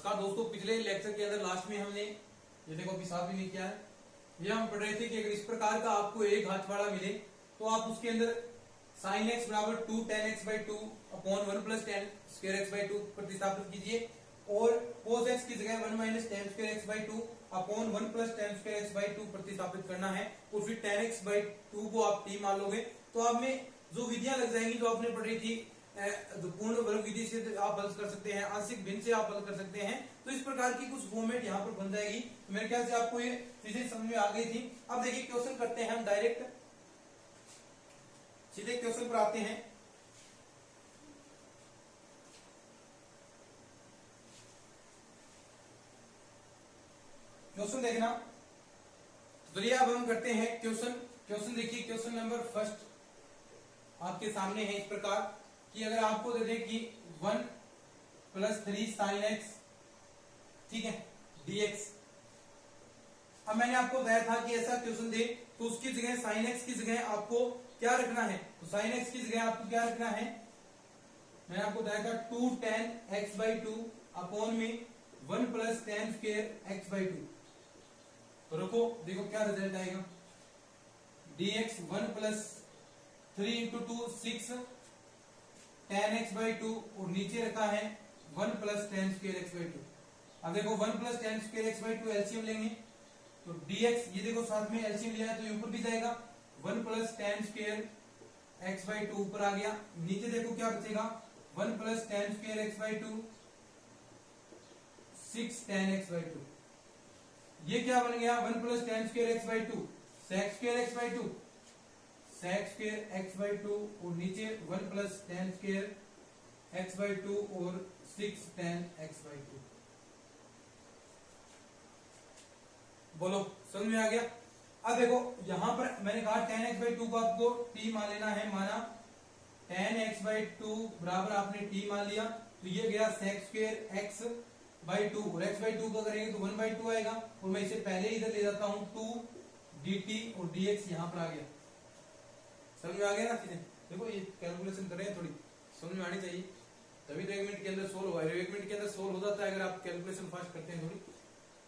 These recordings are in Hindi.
नमस्कार दोस्तों, पिछले लेक्चर के अंदर लास्ट में हमने ये देखो अभी साफ भी नहीं किया है। ये हम पढ़ रहे थे कि अगर इस प्रकार का आपको एक हाथ वाला मिले तो आप उसके अंदर sin x बराबर 2 tan x by 2 upon 1 plus tan square x by 2 प्रतिस्थापित कीजिए और cos x की जगह 1 minus tan square x by 2 upon 1 plus tan square x by 2 प्रतिस्थापित करना है और फिर tan x by 2 को आप t मान लोगे तो आप में जो विधियां लग जाएंगी जो आपने पढ़ी थी पूर्ण वर्ग विधि से आप हल कर सकते हैं, आंशिक भिन्न से आप हल कर सकते हैं। तो इस प्रकार की कुछ फॉर्मेट यहाँ पर बन जाएगी। तो मेरे ख्याल से आपको ये चीजें समझ में आ गई थी। अब देखिए क्वेश्चन करते हैं हम डायरेक्ट सीधे क्वेश्चन पर आते हैं। क्वेश्चन देखना, चलिए अब हम करते हैं क्वेश्चन देखिए क्वेश्चन नंबर फर्स्ट आपके सामने है इस प्रकार कि अगर आपको दे दे कि 1 प्लस 3 साइन एक्स, ठीक है, dx। अब मैंने आपको बताया था कि ऐसा क्वेश्चन दे तो उसकी जगह साइन एक्स की जगह आपको क्या रखना है, तो साइन एक्स की जगह आपको क्या रखना है, मैंने आपको बताया था 2 tan x by 2 अपॉन में 1 plus tan square x by 2। तो रखो, देखो क्या रिजल्ट आएगा, dx 1 plus 3 into 2 6 tan x by 2 और नीचे रखा है 1 plus tan square x by 2। अब देखो 1 plus tan square x by 2 LCM लेंगे तो dx, ये देखो साथ में एलसीएम लिया है तो ये ऊपर भी जाएगा, 1 plus tan square x by 2 ऊपर आ गया, नीचे देखो क्या बचेगा 1 plus tan square x by 2 6 tan x by 2। ये क्या बन गया 1 plus tan square x by 2 sec square x by 2 sec square x by 2 और नीचे 1 plus tan square x by 2 और 6 tan x by 2। बोलो समझ में आ गया। अब देखो यहां पर मैंने कहा tan x by 2 को आपको t मान लेना है, माना tan x by 2 बराबर आपने t मान लिया तो ये गया sec स्क्वायर x by 2 और x by 2 का करेंगे तो 1 by 2 आएगा और मैं इसे पहले इधर ले जाता हूं 2 dt और dx यहां पर आ गया। समझ में आ गया ना चीजें। देखो ये कैलकुलेशन कर रहे हैं, थोड़ी समझ में आनी चाहिए तभी तो 1 मिनट के अंदर सोल्व होगा। 1 मिनट के अंदर सोल्व हो जाता है अगर आप कैलकुलेशन फास्ट करते हैं थोड़ी,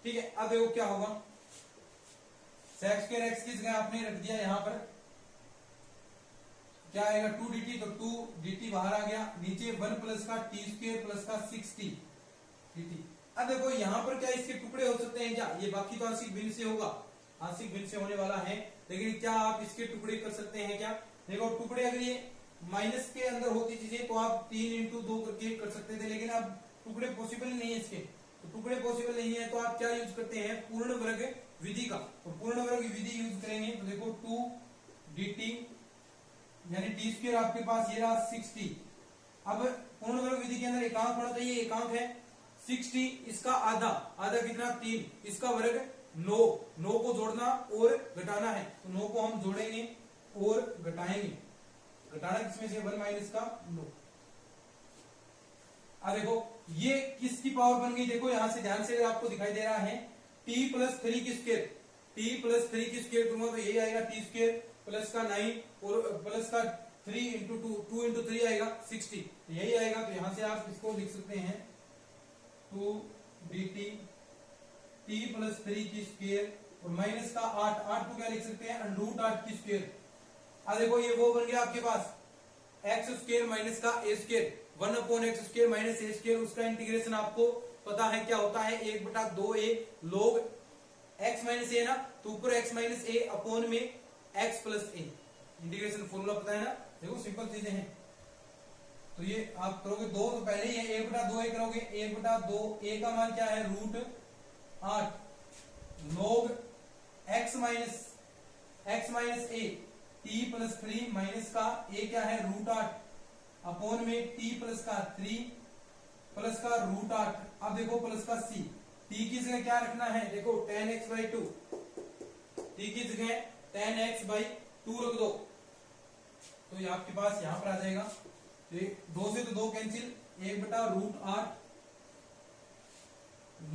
ठीक है। अब देखो क्या होगा, sec स्क्वायर x की जगह आपने रख दिया यहां पर, क्या आएगा 2 dt, तो 2 dt बाहर आ गया, नीचे 1 प्लस का t स्क्वायर प्लस का 6t dt। अब देखो यहां पर क्या इसके टुकड़े हो सकते हैं क्या, ये बाकी तो आंशिक भिन्न से होगा, आंशिक भिन्न से होने वाला है, लेकिन क्या आप इसके टुकड़े कर सकते हैं क्या। देखो टुकड़े अगर ये माइनस के अंदर होती चीजें तो आप 3 इंटू 2 करके कर सकते थे, लेकिन अब टुकड़े पॉसिबल नहीं है इसके, तो टुकड़े पॉसिबल नहीं है तो आप क्या यूज करते हैं, पूर्ण वर्ग विधि का। और पूर्ण वर्ग विधि यूज करेंगे तो देखो 2 dt यानी टी स्क्वायर आपके पास ये रहा 6t। अब पूर्ण वर्ग विधि के अंदर एकांक होना चाहिए, एकांक है 6t, इसका आधा, आधा कितना 3, इसका वर्ग 9 को जोड़ना और घटाना है तो 9 को हम जोड़ेंगे और घटाएंगे, घटाना किसमें से 1 माइनस का 9। अब देखो ये किसकी पावर बन गई, देखो यहां से ध्यान से अगर आपको दिखाई दे रहा है t प्लस 3 की स्क्वायर, t प्लस 3 की स्क्वायर करूंगा तो यही आएगा t स्क्वायर प्लस का 9 और प्लस का 3 इंटू 2 इंटू 3 आएगा 60, तो यही आएगा। तो यहां से आप इसको लिख सकते हैं 2 dt t प्लस 3 की स्क्वायर और माइनस का 8 को क्या लिख सकते हैं अंडरूट 8 की स्क्वायर। अब देखो ये वो बन गया आपके पास एक्स स्क्वायर माइनस का A square, 1 upon X square minus A square, उसका इंटीग्रेशन आपको पता है क्या होता है 1/2a log x माइनस ए ना, तो ऊपर x माइनस ए अपॉन में x प्लस ए, इंटीग्रेशन फॉर्मूला पता है ना। देखो सिंपल चीजें हैं, तो ये आप करोगे 2 तो पहले ही है 1/2a करोगे, 1/2a का मान क्या है √8 log x माइनस ए t प्लस 3 माइनस का a क्या है √8 अपॉन में t प्लस का 3 प्लस का √8। अब देखो प्लस का c, t की जगह क्या रखना है, देखो tan x by 2, t की जगह tan x by 2 रख दो तो ये आपके पास यहां पर आ जाएगा, तो 2 से तो 2 cancel, 1/√8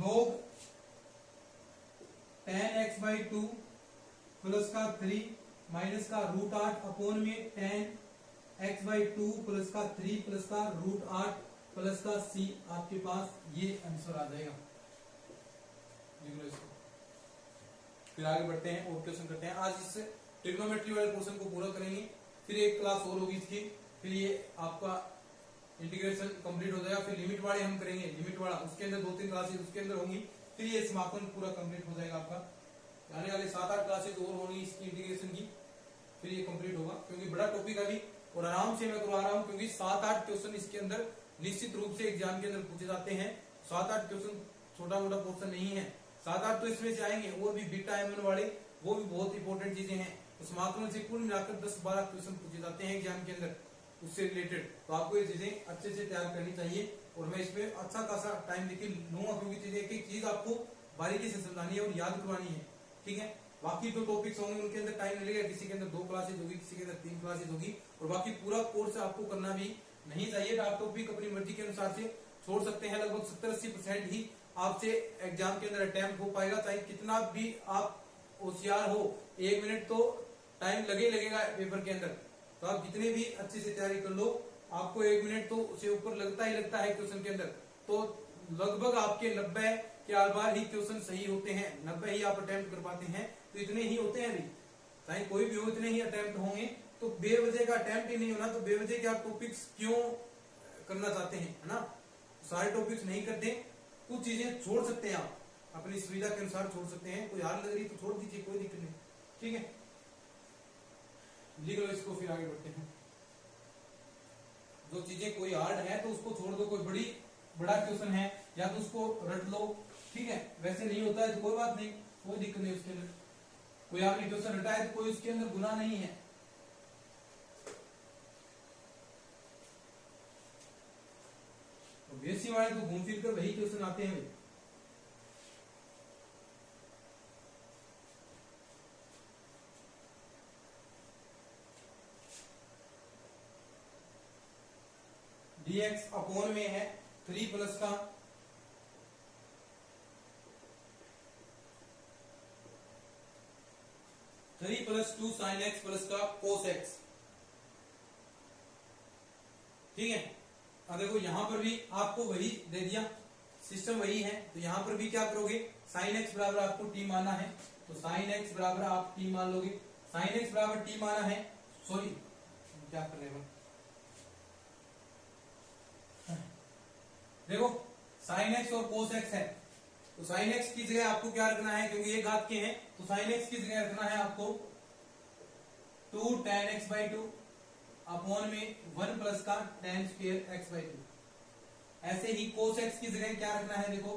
log tan x by 2 plus का 3 माइनस का √8 अपॉन में tan x by 2 प्लस का 3 प्लस का √8 प्लस का सी आपके पास ये आंसर आ जाएगा। लिख लो इसको। फिर आगे बढ़ते हैं और क्वेश्चन करते हैं। आज इस ट्रिग्नोमेट्री वाले पोर्शन को पूरा करेंगे, फिर एक क्लास और होगी इसकी, फिर ये आपका इंटीग्रेशन कंप्लीट हो जाएगा। फिर लिमिट वाले हम करेंगे, लिमिट वाला उसके अंदर 2-3 क्लासेस उसके अंदर होंगी, फिर ये समापन पूरा कंप्लीट हो जाएगा आपका। आने वाले 7-8 क्लासेस और होंगी इसकी इंटीग्रेशन की, फिर ये कंप्लीट होगा। क्योंकि बड़ा टॉपिक अभी और आराम से मैं करवा रहा हूँ, क्योंकि 7-8 क्वेश्चन इसके अंदर निश्चित रूप से एग्जाम के अंदर पूछे जाते हैं। 7-8 क्वेश्चन छोटा मोटा पोर्शन नहीं है, 7-8 तो इसमें से आएंगे। और भी बीटा एमएन वाले वो भी बहुत इंपॉर्टेंट चीजें हैं। तो समाकलन से कुल मिलाकर 10-12 क्वेश्चन पूछे जाते हैं एग्जाम के अंदर उससे रिलेटेड। तो आपको ये चीजें अच्छे से तैयार करनी चाहिए, और मैं इसमें अच्छा खासा टाइम देखिए लूंगा, क्योंकि चीजें एक एक चीज आपको बारीकी से समझानी है और याद करवानी है। ठीक है, बाकी जो टॉपिक्स होंगे उनके अंदर टाइम मिलेगा, किसी के अंदर 2 क्लासेज होगी, किसी के अंदर 3 क्लासेज होगी, और बाकी पूरा कोर्स आपको करना भी नहीं चाहिए। आप टॉपिक अपनी मर्जी के अनुसार से छोड़ सकते हैं। लगभग 70-80% ही आपसे एग्जाम के अंदर अटेम्प्ट हो पाएगा, चाहे कितना भी आप होशियार हो। 1 मिनट तो टाइम लगेगा पेपर के अंदर, तो आप जितने भी अच्छे से तैयारी कर लो, आपको 1 मिनट तो उससे ऊपर लगता ही लगता है क्वेश्चन के अंदर। तो लगभग आपके 90 के बार ही क्वेश्चन सही होते हैं, 90 ही आप अटेम्प्ट कर पाते हैं। तो इतने ही होते हैं अभी, चाहे कोई भी हो, इतने ही अटेम्प्ट होंगे। तो बेवजह का अटेम्प्ट ही नहीं होना, तो बेवजह के आप टॉपिक्स क्यों करना चाहते हैं, है ना। सारे टॉपिक्स नहीं करते, कुछ चीजें छोड़ सकते हैं आप, अपनी सुविधा के अनुसार छोड़ सकते हैं। कोई हार लग रही तो छोड़ दीजिए, कोई दिक्कत नहीं। ठीक है, लिख लो इसको, फिर आगे बढ़ते हैं। जो चीजें कोई हार्ड है तो उसको छोड़ दो, कोई बड़ा क्वेश्चन है या तो उसको रट लो। ठीक है, वैसे नहीं होता है तो कोई बात नहीं, कोई दिक्कत नहीं उसके अंदर। कोई आपने क्वेश्चन रटा है तो कोई उसके अंदर गुनाह नहीं है। तो बेसी वाले तो घूम फिर कर वही क्वेश्चन आते हैं भाई। dx अपॉन में है 3 प्लस का 3 + 2 sin x प्लस का cos x। ठीक है, अब देखो यहां पर भी आपको वही दे दिया, सिस्टम वही है। तो यहां पर भी क्या करोगे, sin x बराबर आपको t माना है, तो sin x बराबर आप t मान लोगे। sin x बराबर t माना है, सॉरी क्या कर रहे हो, देखो sin x और cos x है, तो sin x की जगह आपको क्या रखना है, क्योंकि ये घात के हैं, तो sin x की जगह रखना है आपको 2 tan x/2 अपॉन में 1 प्लस का tan स्क्वायर x/2। ऐसे ही cos x की जगह क्या रखना है, देखो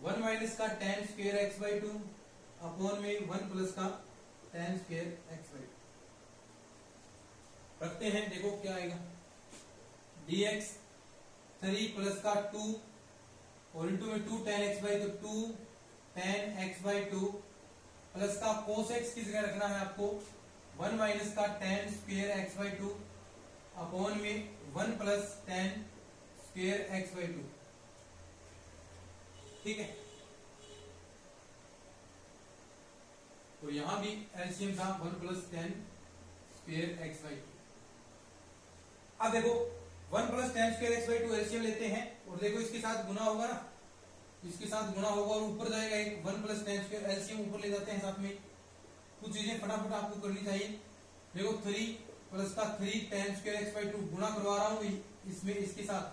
1 माइनस का tan स्क्वायर x/2 अपॉन में 1 प्लस का tan स्क्वायर x/2 रखते हैं। देखो क्या आएगा, dx 3 प्लस का 2 और इंटू में 2 tan x/2, 2 tan x/2 plus का cos x की जगह रखना है आपको 1 माइनस का tan स्क्वायर x/2 अपॉन में 1 प्लस tan स्क्वायर x/2। ठीक है, तो यहां भी एलसीएम था 1 प्लस tan स्क्वायर x/2। अब देखो 1 plus tan square x/2 LCM लेते हैं, और देखो इसके साथ गुना होगा ना, इसके साथ गुना होगा और ऊपर जाएगा एक 1 प्लस tan स्क्वायर, एलसीएम ऊपर ले जाते हैं साथ में। कुछ चीजें फटाफट आपको करनी चाहिए। देखो 3 प्लस का 3 tan स्क्वायर x/2 गुना करवा रहा हूं इसमें, इसके साथ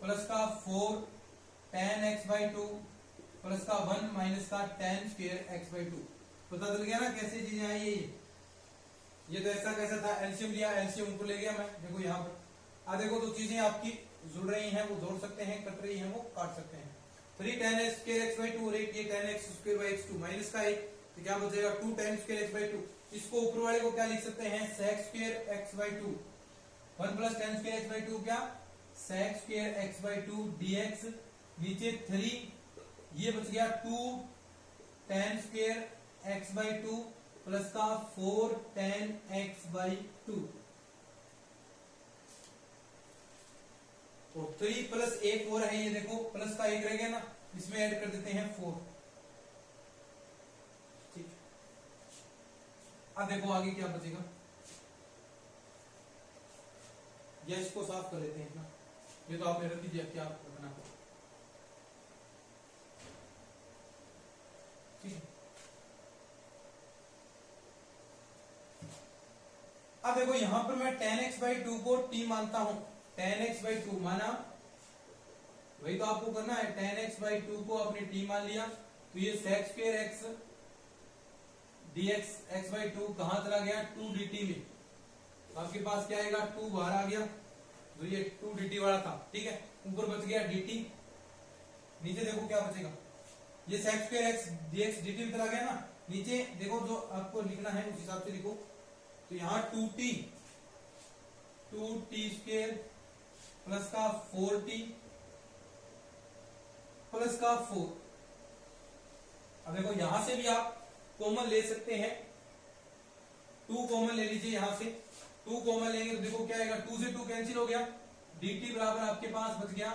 प्लस का 4 tan x/2 प्लस का 1 माइनस का tan स्क्वायर x/2। पता चल गया ना कैसे चीजें आई है ये तो ऐसा कैसा था, एलसीएम लिया, एलसीएम ऊपर ले गया मैं। देखो यहाँ पर देखो तो चीजें आपकी जुड़ रही हैं, वो जोड़ सकते हैं, कट रही हैं वो काट सकते हैं। 3 tan स्क्वायर x/2 और एक ये tan x square x2 minus का 1, तो क्या बचेगा 2 tan स्क्वायर x/2। इसको ऊपर वाले को क्या लिख सकते हैं, sec square x/2। 1 plus tan square x/2 क्या, sec स्क्वायर x/2 dx, नीचे 3, ये बच गया 2 tan स्क्वायर x/2 प्लस का 4 tan x/2। तो 3 प्लस 1 और है, ये देखो प्लस का 1 रह गया ना, इसमें ऐड कर देते हैं 4। ठीक, अब देखो आगे क्या बचेगा, या इसको साफ कर लेते हैं इतना। ये तो आप एरर कीजिए, क्या रखना। ठीक है, अब देखो यहां पर मैं tan x/2 को t मानता हूं। tan x/2 माना, वही तो आपको करना है। tan x/2 को आपने t मान लिया, तो ये sec² x dx x/2 कहां चला गया, 2 dt में। आपके पास क्या आएगा, 2 बाहर आ गया, तो ये 2 dt वाला था। ठीक है, ऊपर बच गया dt, नीचे देखो क्या बचेगा, ये sec² x dx dt में चला गया ना। नीचे देखो जो आपको लिखना है उस हिसाब से लिखो। तो यहाँ 2t प्लस का 4t प्लस का 4। अब देखो यहां से भी आप कॉमन ले सकते हैं, 2 कॉमन ले लीजिए यहां से। 2 कॉमन लेंगे तो देखो क्या आएगा, 2 से 2 कैंसिल हो गया, dt बराबर आपके पास बच गया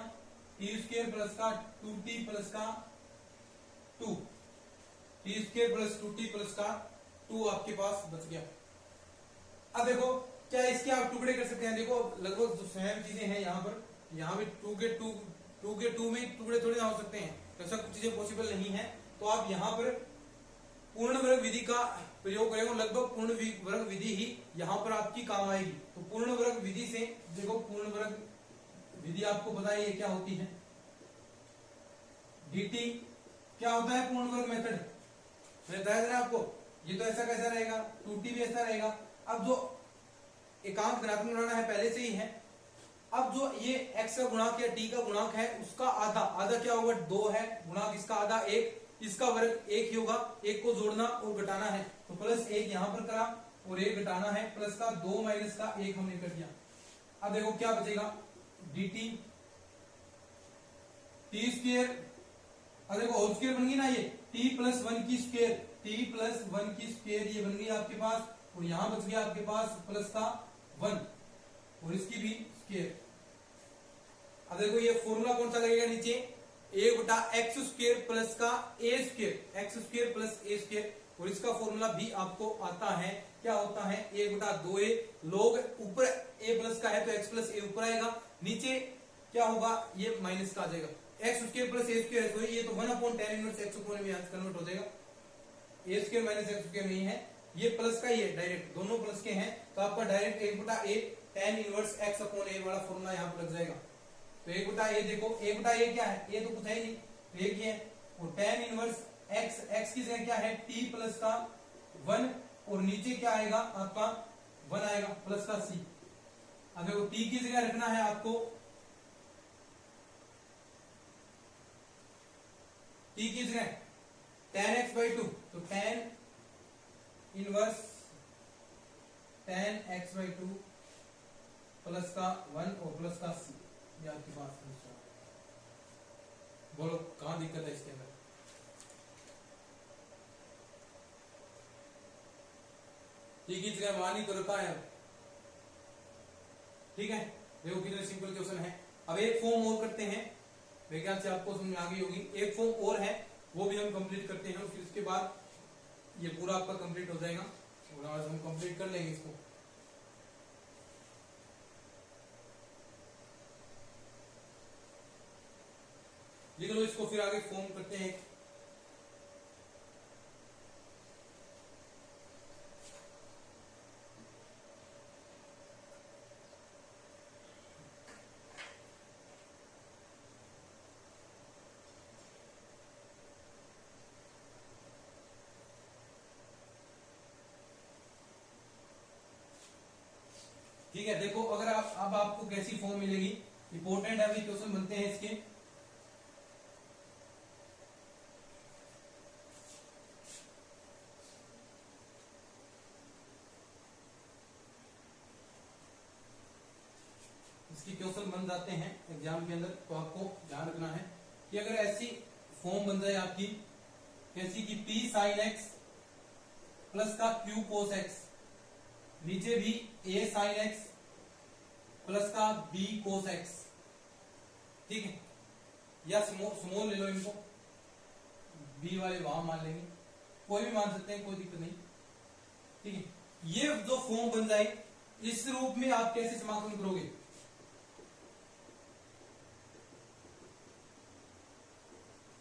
t² प्लस का 2t प्लस का 2, t² प्लस 2t प्लस का 2 आपके पास बच गया। अब देखो क्या इसके आप टुकड़े कर सकते हैं, देखो लगभग जो सेम चीजें हैं यहाँ पर, यहाँ भी 2 के 2 में टुकड़े थोड़े ना हो सकते हैं, तो सब कुछ चीजें पॉसिबल नहीं है। तो आप यहाँ पर पूर्ण वर्ग विधि का प्रयोग करेंगे, लगभग पूर्ण वर्ग विधि ही यहाँ पर आपकी काम आएगी। तो पूर्ण वर्ग विधि से देखो, पूर्ण वर्ग विधि आपको बताइए क्या होती है। dt क्या होता है पूर्ण वर्ग मेथड, मैंने बताया था आपको। ये तो ऐसा कैसा रहेगा, 2t भी ऐसा रहेगा। अब जो एकांक धनात्मक बनाना है पहले से ही है। अब जो ये x का गुणांक या t का गुणांक है उसका आधा, आधा क्या होगा, 2 है, गुणांक इसका आधा 1, इसका वर्ग 1 ही होगा। 1 को जोड़ना और घटाना है, तो प्लस 1 यहां पर करा और 1 घटाना है, प्लस का 2 माइनस का 1 हमने कर दिया। अब देखो क्या बचेगा, dt t², अब देखो होल स्क्वायर बन गई ना, ये t प्लस 1 की स्क्वायर, t प्लस 1 की स्क्वायर ये बन गई आपके पास, और यहां बच गया आपके पास प्लस का 1 और इसकी भी स्क्वायर। अब देखो ये फॉर्मूला कौन सा लगेगा नीचे, a/x² प्लस का a², x² प्लस a², और इसका फॉर्मूला भी आपको आता है, क्या होता है, a/2a। log ऊपर a प्लस का है तो x प्लस a ऊपर आएगा, नीचे क्या होगा, ये माइनस का आ जाएगा, x² प्लस a², तो ये तो 1/tan इनवर्स x में कन्वर्ट हो जाएगा। a² माइनस x² नहीं है, ये प्लस का ही है, डायरेक्ट दोनों प्लस के हैं, तो आपका direct 1/a tan inverse x upon a वाला फॉर्मूला यहाँ पर लग जाएगा। तो 1/a देखो, 1/a क्या है, a तो कुछ है ही नहीं, तो एक ही है, और tan इनवर्स x की जगह क्या है, t प्लस का 1, और नीचे क्या आएगा आपका 1 आएगा प्लस का c। अब देखो t की जगह रखना है आपको, t की जगह tan x/2, तो tan inverse tan x/2 plus का 1 और प्लस का c, ये आपके पास है। बोलो कहां दिक्कत है इसके अंदर, t की जगह मान ही तो रखा है। ठीक है, देखो कितने सिंपल क्वेश्चन है। अब एक फॉर्म और करते हैं, मेरे ख्याल से आपको समझ में आ गई होगी। एक फॉर्म और है, वो भी हम कंप्लीट करते हैं, फिर उसके बाद ये पूरा आपका कंप्लीट हो जाएगा, और आज हम कंप्लीट कर लेंगे इसको। लिख लो इसको, फिर आगे फॉर्म करते हैं। ठीक है, देखो अगर आप अब आपको कैसी फॉर्म मिलेगी, इंपॉर्टेंट अभी क्वेश्चन बनते हैं इसके। इसकी क्वेश्चन बन जाते हैं एग्जाम के अंदर, तो आपको ध्यान रखना है कि अगर ऐसी फॉर्म बन जाए आपकी, कैसी कि p sin x प्लस का q cos x, नीचे भी a sin x प्लस का b cos x। ठीक है, या स्मॉल ले लो इनको, b वाले वहां मान लेंगे, कोई भी मान सकते हैं, कोई दिक्कत नहीं। ठीक है, ये जो फॉर्म बन जाए, इस रूप में आप कैसे समाकलन करोगे,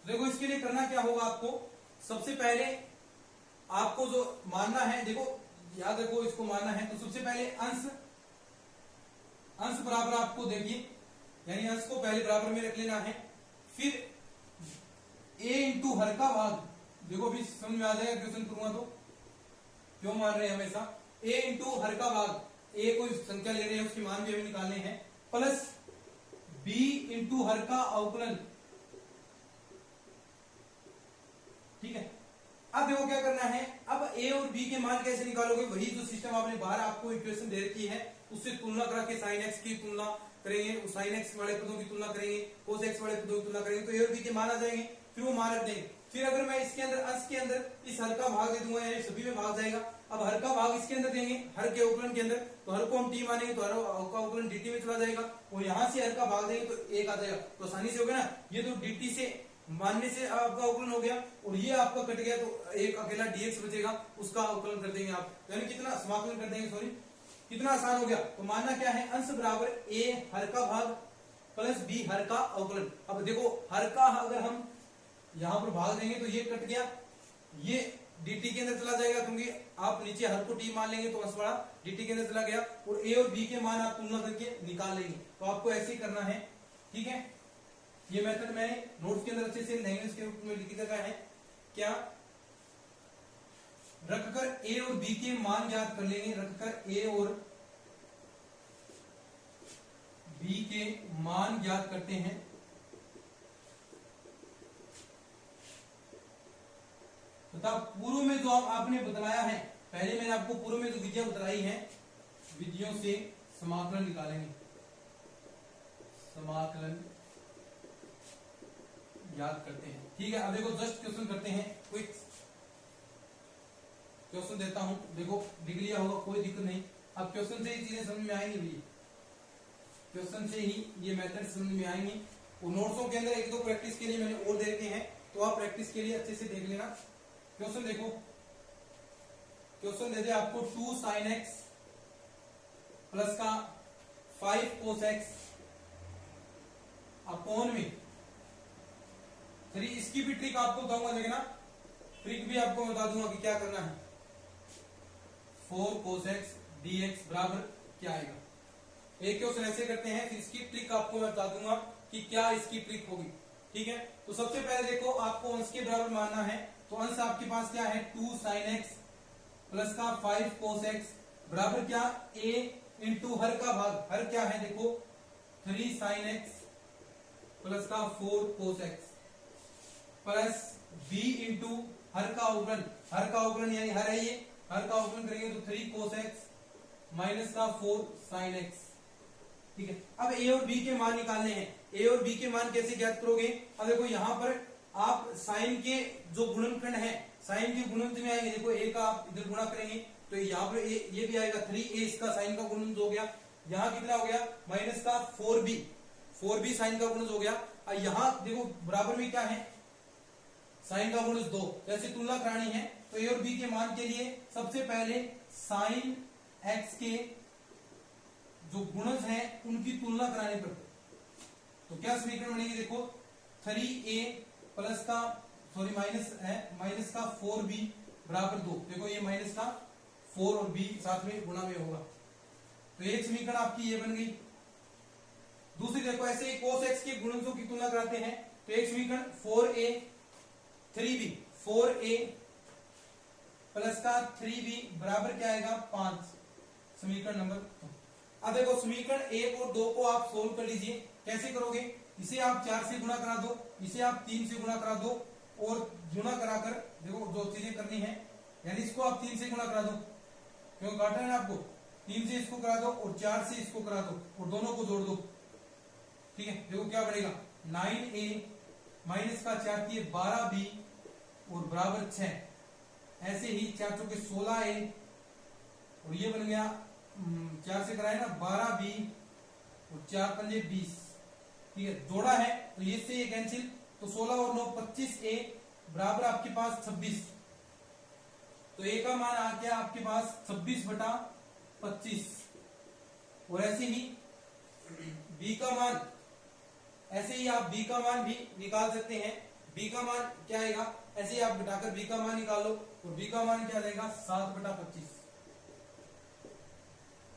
देखो इसके लिए करना क्या होगा आपको, सबसे पहले आपको जो मानना है, देखो याद रखो इसको मानना है, तो सबसे पहले अंश बराबर आपको देखिए, यानी अंश को पहले बराबर में रख लेना है, फिर a इंटू हर का भाग, देखो अभी समझ में आ जाएगा क्वेश्चन करूंगा तो, क्यों मान रहे हैं हमेशा, a इंटू हर का भाग, a कोई संख्या ले रहे हैं उसके मान भी हमें निकालने हैं, प्लस b इंटू हर का अवकलन, ठीक है। अब देखो क्या करना है, अब a और b के मान कैसे निकालोगे, वही जो सिस्टम आपने बाहर आपको इक्वेशन दे रखी है उससे तुलना करा के sin x की तुलना करेंगे, sin x वाले पदों की तुलना करेंगे, cos x वाले पदों की तुलना करेंगे, तो a और b के मान आ जाएंगे, फिर वो मान रख देंगे। फिर अगर मैं इसके अंदर अंश के अंदर इस हर का भाग दे दूंगा, यानी सभी में भाग जाएगा, अब हर का भाग इसके अंदर देंगे, हर के अवकलन के अंदर, तो हर को हम t मानेंगे तो हर का अवकलन dt में चला जाएगा, और यहां से हर का भाग देंगे तो एक आ जाएगा, तो आसानी से हो गया ना, ये तो dt से मानने से आपका अवकलन हो गया, और ये आपका कट गया तो एक अकेला dx बचेगा, उसका अवकलन कर देंगे आप, यानी कितना समाकलन कर देंगे, सॉरी कितना आसान हो गया। तो मानना क्या है, अंश बराबर a हर का भाग प्लस b हर का अवकलन। अब देखो हर का अगर हम यहां पर भाग देंगे तो ये कट गया, ये dt के अंदर चला जाएगा, क्योंकि आप नीचे हर को t मान लेंगे तो अंश बड़ा dt के अंदर चला गया, और a और b के मान आप तुलना करके निकाल लेंगे, तो आपको ऐसे ही करना है, ठीक है। ये मेथड मैंने नोट्स के अंदर अच्छे से लैंग्वेज के रूप में लिख रखा है, क्या रखकर a और b के मान ज्ञात कर लेंगे, रखकर a और b के मान ज्ञात करते हैं, तथा पूर्व में जो आपने बतलाया है, पहले मैंने आपको पूर्व में जो विधियां बतलाई हैं, विधियों से समाकलन निकालेंगे, समाकलन याद करते हैं, ठीक है। अब देखो जस्ट क्वेश्चन करते हैं, क्विक क्वेश्चन देता हूं, देखो लिख लिया होगा कोई दिक्कत नहीं, अब क्वेश्चन से ही चीजें समझ में आएंगी भैया, क्वेश्चन से ही ये मेथड समझ में आएंगे, और नोट्सों के अंदर एक दो प्रैक्टिस के लिए मैंने और दे रखे हैं, तो आप प्रैक्टिस के लिए अच्छे से देख लेना। क्वेश्चन देखो, क्वेश्चन दे दे आपको 2 sin x प्लस का 5 cos x अपॉन में 3, इसकी भी ट्रिक आपको बताऊंगा, देखना ट्रिक भी आपको बता दूंगा कि क्या करना है, 4 cos x dx बराबर क्या आएगा। एक क्वेश्चन ऐसे करते हैं, फिर इसकी ट्रिक आपको मैं बता दूंगा कि क्या इसकी ट्रिक होगी, ठीक है। तो सबसे पहले देखो आपको अंश के बराबर मानना है, तो अंश आपके पास क्या है, 2 sin x प्लस का 5 cos x बराबर क्या, a इंटू हर का भाग, हर क्या है देखो 3 sin x प्लस का 4 cos x plus b into हर का अवकलन, हर का अवकलन यानी हर है ये, हर का अवकलन करेंगे तो 3 cos x माइनस का 4 sin x, ठीक है। अब a और b के मान निकालने हैं, a और b के मान कैसे ज्ञात करोगे, अब देखो यहां पर आप साइन के जो गुणनखंड है, साइन के गुणनखंड में आएंगे, देखो a का आप इधर गुणा करेंगे तो यहाँ पर ये भी आएगा 3a, इसका साइन का गुणन हो गया, यहाँ कितना हो गया माइनस का 4b साइन का गुणन हो गया, और यहाँ देखो बराबर में क्या है, साइन का गुणज 2, जैसे तुलना करानी है तो a और b के मान के लिए सबसे पहले साइन x के जो गुणज हैं उनकी तुलना कराने पर, तो क्या समीकरण बनेगी, देखो 3a प्लस का सॉरी माइनस है, माइनस का 4b बराबर 2, देखो ये माइनस का 4 और b साथ में गुणा में होगा, तो एक समीकरण आपकी ये बन गई। दूसरी देखो ऐसे ही cos x के गुणजों की तुलना कराते हैं, तो एक समीकरण 4a 3b, 4a प्लस का 3b बराबर क्या आएगा 5, समीकरण नंबर 2। अब देखो समीकरण 1 और 2 को आप सोल्व कर लीजिए, कैसे करोगे, इसे आप 4 से गुणा करा दो, इसे आप 3 से गुणा करा दो, और गुणा कराकर देखो जो चीजें करनी है, यानी इसको आप 3 से गुणा करा दो, क्यों काटा है ना आपको, 3 से इसको करा दो और 4 से इसको करा दो, और दोनों को जोड़ दो, ठीक है। देखो क्या बनेगा 9a माइनस का 4 की 12b और बराबर 6, ऐसे ही 4 चौके 16a, और ये बन गया 4 से कराए ना 12b और 4 पंजे 20, ठीक है, जोड़ा है तो ये से ये कैंसिल, तो 16 और 9 25a बराबर आपके पास 26, तो a का मान आ गया आपके पास 26/25, और ऐसे ही b का मान, ऐसे ही आप b का मान भी निकाल सकते हैं, बी का मान क्या आएगा, ऐसे ही आप घटाकर बी का मान निकालो, और बी का मान क्या देगा 7/25,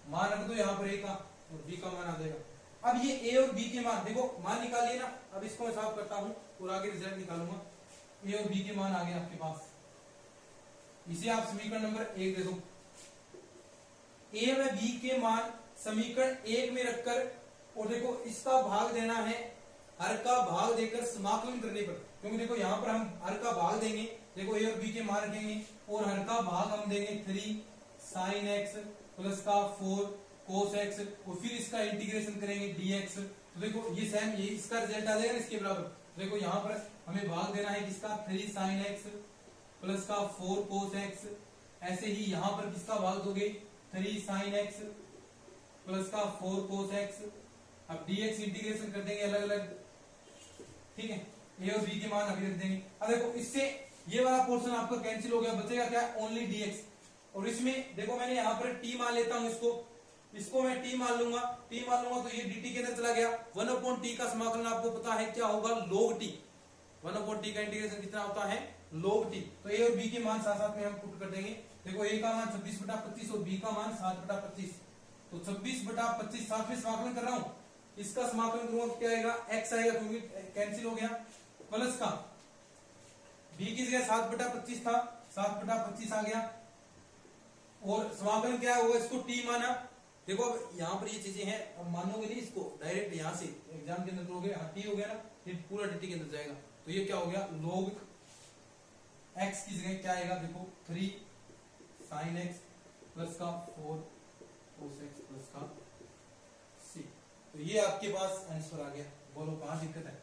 मान रख दो यहाँ पर ए का, और बी का मान आ जाएगा। अब ये ए और बी के मान देखो, मान निकालिए ना, अब इसको मैं साफ करता हूं और आगे रिजल्ट निकालूंगा। ए और बी के मान आ गए आपके पास, इसे आप समीकरण नंबर 1 दे दो। ए व बी के मान समीकरण 1 में रखकर, और देखो इसका भाग देना है हर का भाग देकर समाकलन करने पर, क्योंकि देखो यहाँ पर हम हर का भाग देंगे, देखो ए और बी के मान रखेंगे और हर का भाग हम देंगे 3 sin x प्लस का 4 cos x, और फिर इसका इंटीग्रेशन करेंगे dx। तो देखो ये सेम, ये इसका रिजल्ट आ जाएगा इसके बराबर। तो देखो यहाँ पर हमें भाग देना है किसका 3 sin x प्लस का 4 cos x, ऐसे ही यहाँ पर किसका भाग दोगे 3 sin x प्लस का 4 cos x। अब dx इंटीग्रेशन कर देंगे अलग अलग, ठीक है, ए और बी के मान अभी रख देंगे। अब देखो इससे ये वाला पोर्शन आपका कैंसिल हो गया, बचेगा क्या ओनली dx। और इसमें देखो मैंने यहाँ पर t मान लेता हूं, इसको मैं t मान लूंगा, तो ये dt के अंदर चला गया। 1/t का समाकलन आपको पता है क्या होगा log t, 1/t का इंटीग्रेशन कितना होता है log t। तो a और b के मान साथ साथ में हम पुट कर देंगे। देखो a का मान 26/25 और b का मान 7/25, तो 26/25 साथ में समाकलन कर रहा हूं, इसका समाकलन करूंगा क्या आएगा x आएगा क्योंकि कैंसिल हो गया, प्लस का b की जगह 7/25 था, 7/25 आ गया, और समाकलन क्या होगा, इसको t माना। देखो अब यहाँ पर ये चीजें हैं, अब मानोगे नहीं इसको डायरेक्ट यहाँ से एग्जाम के अंदर करोगे, t हो गया ना, ये पूरा dt के अंदर जाएगा, तो ये क्या हो गया log x की जगह क्या आएगा, देखो 3 sin x प्लस का 4 cos x प्लस का c। तो ये आपके पास आंसर आ गया। बोलो कहां दिक्कत है,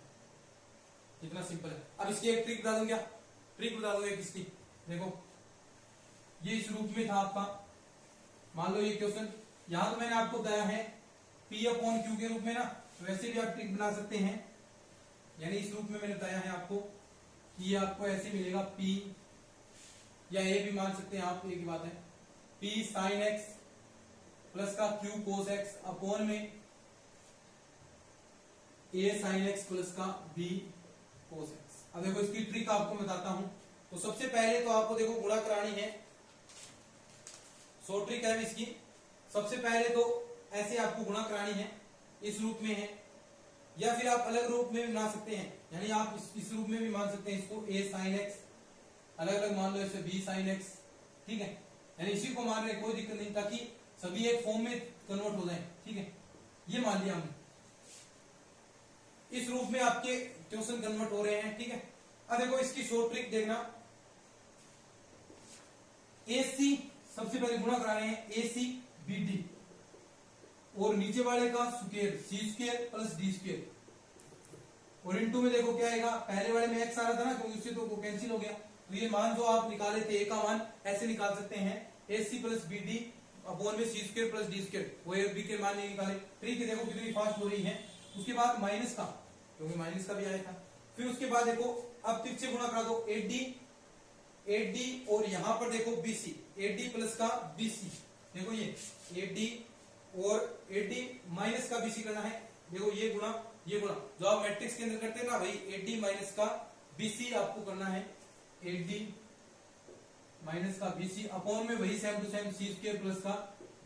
कितना सिंपल है। अब इसकी एक ट्रिक बता दूं क्या, ट्रिक बता दूंगा किसकी, देखो ये इस रूप में था आपका, मान लो ये क्वेश्चन, यहां तो मैंने आपको बताया है P/Q के रूप में ना, तो वैसे भी आप ट्रिक बना सकते हैं, यानी इस रूप में मैंने बताया है आपको कि ये आपको ऐसे मिलेगा P, या A भी मान सकते हैं आप, एक ही बात है, P sin x प्लस का Q cos x अपॉन में A sin x प्लस का B cos x। अब देखो इसकी ट्रिक आपको बताता हूं। तो सबसे पहले तो आपको देखो गुणा करानी है, सो ट्रिक है इसकी। सबसे पहले तो ऐसे आपको गुणा करानी है, इस रूप में है, या फिर आप अलग रूप में भी बना सकते हैं, यानी आप इस रूप में भी मान सकते हैं इसको a sin x, अलग अलग मान लो ऐसे b sin x, ठीक है, यानी इसी को मान रहे कोई दिक्कत नहीं, ताकि सभी एक फॉर्म में कन्वर्ट हो जाए, ठीक है। ये मान लिया हमने, इस रूप में आपके क्वेश्चन कन्वर्ट हो रहे हैं, ठीक है। अब देखो इसकी शॉर्ट ट्रिक देखना, AC सबसे पहले गुणा करा रहे हैं AC BD, और नीचे वाले का स्क्वायर C² प्लस D², और इनटू में देखो क्या आएगा, पहले वाले में x आ रहा था ना, क्योंकि उससे तो कैंसिल हो गया, तो ये मान जो आप निकाले थे a का मान ऐसे निकाल सकते हैं AC प्लस BD अपॉन में C² प्लस D², वो a और b के मान नहीं निकाले। ट्रिक देखो कितनी फास्ट हो रही है। उसके बाद माइनस का, क्योंकि माइनस का भी आया था, फिर उसके बाद देखो अब ट्रिक से गुणा करा दो AD, और यहां पर देखो BC, AD प्लस का BC, देखो ये AD और AD माइनस का BC करना है, देखो ये गुणा जो आप मैट्रिक्स के अंदर करते हैं ना भाई, AD माइनस का BC आपको करना है, AD माइनस का BC अपॉन में वही same to same C² plus का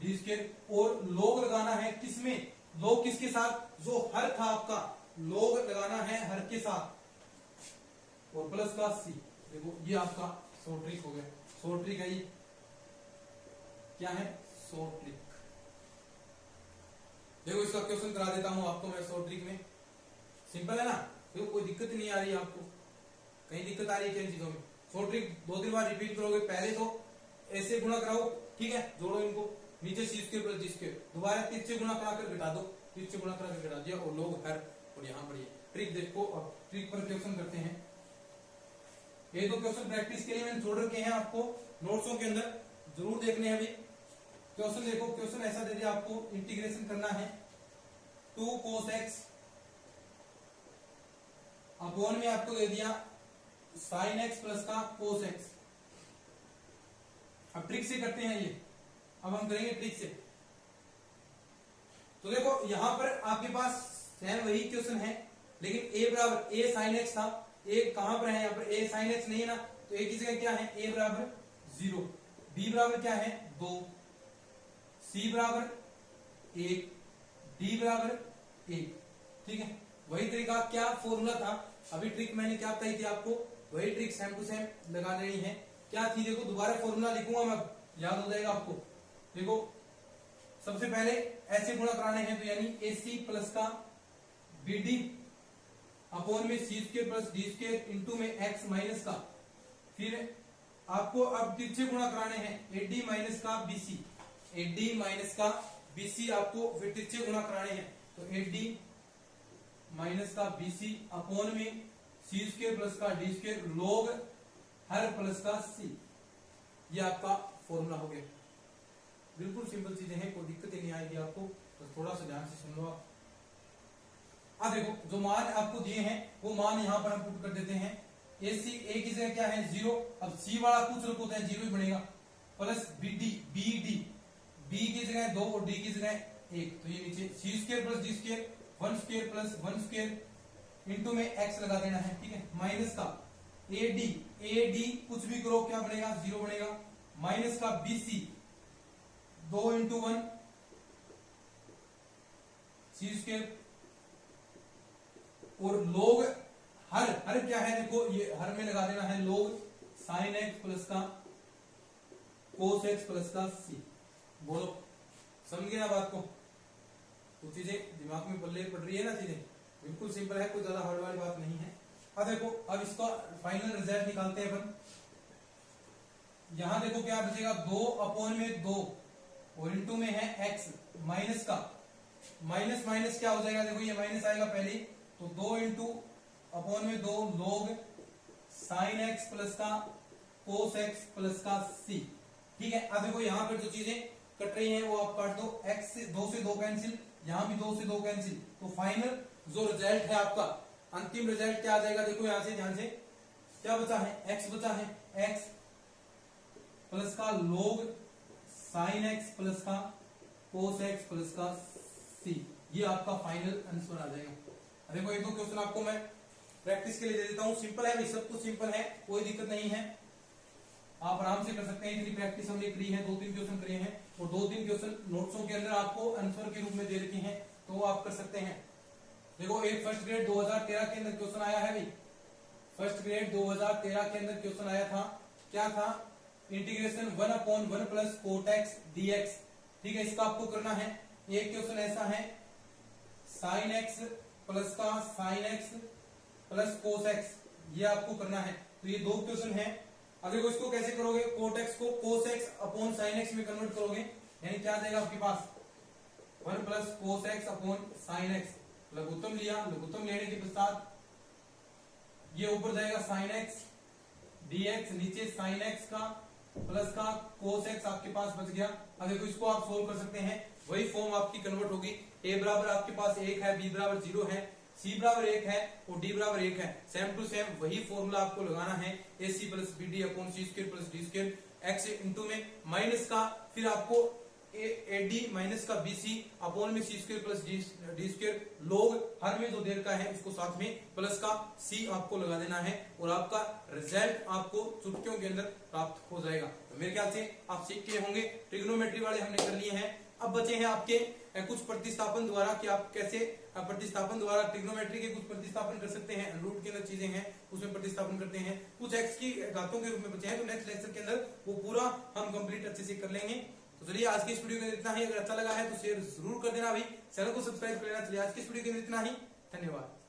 D², और लोग लगाना है किसमें, लोग किसके साथ, जो हर था आपका लोग लगाना है हर के साथ, और प्लस का C। देखो ये आपका शॉर्ट ट्रिक हो गया, शॉर्ट ट्रिक है ये, क्या है शॉर्ट ट्रिक। देखो इसका क्वेश्चन करा देता हूं आपको मैं शॉर्ट ट्रिक में, सिंपल है ना, देखो कोई दिक्कत नहीं आ रही है आपको, कहीं दिक्कत आ रही है किन चीजों में। शॉर्ट ट्रिक 2-3 बार रिपीट करोगे, पहले तो ऐसे गुणा कराओ, ठीक है, जोड़ो इनको, नीचे C² प्लस D², दोबारा 3 से गुणा कराकर घटा दो, 3 से गुणा कराकर घटा दिया, और लोग हर, और यहाँ पर ये ट्रिक देखो। अब ट्रिक पर क्वेश्चन करते हैं, ये दो क्वेश्चन प्रैक्टिस के लिए मैंने छोड़ रखे हैं आपको नोट्सों के अंदर, जरूर देखने हैं। अभी क्वेश्चन देखो, क्वेश्चन ऐसा दे दिया आपको, इंटीग्रेशन करना है 2 cos x अपॉन में आपको दे दिया sin x प्लस का cos x। अब ट्रिक से करते हैं ये, अब हम करेंगे ट्रिक से। तो देखो यहां पर आपके पास सेम वही क्वेश्चन है, लेकिन a बराबर a sin x था, ए कहां पर है, यहाँ पर ए साइन एक्स नहीं है ना, तो ए की जगह क्या है, ए बराबर 0, बी बराबर क्या है 2, सी बराबर 1, डी बराबर 1। ठीक है, वही तरीका क्या फॉर्मूला था, अभी ट्रिक मैंने क्या बताई थी आपको, वही ट्रिक सेम टू सेम लगा देनी है। क्या थी देखो, दोबारा फॉर्मूला लिखूंगा मैं, याद हो जाएगा आपको। देखो सबसे पहले ऐसे गुणा कराने हैं, तो यानी AC प्लस का BD अपॉन में C square plus D square into में एक्स माइनस का, फिर आपको अब तिरछे गुणा कराने हैं AD माइनस का BC, AD माइनस का BC आपको फिर तिरछे गुणा कराने हैं, तो AD माइनस का BC अपॉन में सी स्क्वायर प्लस का डी स्क्वायर लॉग हर प्लस का C। ये आपका फॉर्मूला हो गया। बिल्कुल सिंपल चीजें हैं, कोई दिक्कत ही नहीं आएगी आपको, तो थोड़ा सा ध्यान से सुन लो आप। देखो जो मान आपको दिए हैं वो मान यहाँ पर हम पुट कर देते हैं। AC A की जगह क्या है 0, अब C वाला कुछ रखो तो 0 ही बनेगा, प्लस BD B की जगह 2 और D की जगह 1, तो ये नीचे C square plus D square 1 square plus 1 square into में x लगा देना है। ठीक है, माइनस का AD कुछ भी करो क्या बनेगा 0 बनेगा, माइनस का BC 2 इंटू 1 सी स्क्वायर और लोग हर क्या है देखो, ये हर में लगा देना है लोग साइन एक्स प्लस का कोस एक्स प्लस का C। बोलो समझ गए ना बात को, कुछ चीजें दिमाग में पल्ले पड़ रही है ना, चीजें बिल्कुल सिंपल है, कोई ज्यादा हार्ड वाली बात नहीं है। अब देखो अब इसका फाइनल रिजल्ट निकालते हैं अपन। यहां देखो क्या बचेगा 2 अपॉन में 2 और इंटू में है x माइनस का, माइनस माइनस क्या हो जाएगा देखो, ये माइनस आएगा पहले, तो 2 इंटू अपॉन में 2 log साइन एक्स प्लस का कोस एक्स प्लस का C। ठीक है, अब देखो यहाँ पर जो चीजें कट रही हैं वो आप काट दो, x से 2 से 2 कैंसिल, यहाँ भी 2 से 2 कैंसिल, तो फाइनल जो रिजल्ट है आपका, अंतिम रिजल्ट क्या आ जाएगा देखो, यहां से ध्यान से क्या बचा है, x बचा है, x प्लस का log साइन एक्स प्लस का कोस एक्स प्लस का C। ये आपका फाइनल आंसर आ जाएगा। देखो एक दो क्वेश्चन आपको मैं प्रैक्टिस के लिए दे देता हूँ, सिंपल है भाई, सब कुछ सिंपल है, कोई दिक्कत नहीं है, आप आराम से कर सकते हैं। इतनी प्रैक्टिस हमने करी है, 2-3 क्वेश्चन करे हैं और 2-3 क्वेश्चन नोट्सों के अंदर आपको आंसर के रूप में दे रखे हैं, तो आप कर सकते हैं। देखो एक फर्स्ट ग्रेड 2013 के अंदर क्वेश्चन आया है भाई, फर्स्ट ग्रेड 2013 के अंदर क्वेश्चन आया था, क्या था, integration 1/1 plus cot x dx। ठीक है, इसका आपको करना है। एक क्वेश्चन ऐसा है साइन एक्स प्लस का sine x plus cos x, ये आपको करना है। तो ये 2 क्वेश्चन है। अब देखो इसको कैसे करोगे, कोट एक्स को cos X upon sine X में कन्वर्ट करोगे, यानी क्या आ जाएगा आपके पास 1 plus cos X upon sine X, लघुत्तम लिया, लघुत्तम लेने के पश्चात ये ऊपर जाएगा साइन एक्स dx, नीचे साइन एक्स का प्लस का कोस एक्स आपके पास बच गया। अब देखो इसको आप सोल्व कर सकते हैं, वही फॉर्म आपकी कन्वर्ट होगी, a बराबर आपके पास 1 है, b बराबर 0 है, c बराबर 1 है और d बराबर 1 है। सेम टू सेम वही फॉर्मूला आपको लगाना है, AC plus BD upon C square plus D square x into में माइनस का, फिर आपको AD माइनस का BC अपॉन में C square plus D square लोग हर में जो देर का है उसको साथ में प्लस का C आपको लगा देना है और आपका रिजल्ट आपको चुटकियों के अंदर प्राप्त हो जाएगा। तो मेरे ख्याल से आप सीख के होंगे, ट्रिग्नोमेट्री वाले हमने कर लिए हैं। अब बचे हैं आपके कुछ प्रतिस्थापन द्वारा कि आप कैसे प्रतिस्थापन द्वारा ट्रिग्नोमेट्री के कुछ प्रतिस्थापन कर सकते हैं, रूट के अंदर चीजें हैं उसमें प्रतिस्थापन करते हैं, कुछ एक्स की घातों के रूप में बचे हैं, तो नेक्स्ट लेक्चर के अंदर वो पूरा हम कंप्लीट अच्छे से कर लेंगे। तो चलिए आज की इस वीडियो के अंदर इतना ही, अगर अच्छा लगा है तो शेयर जरूर कर देना भाई, चैनल को सब्सक्राइब कर लेना। चलिए आज की इस वीडियो के अंदर इतना ही, धन्यवाद।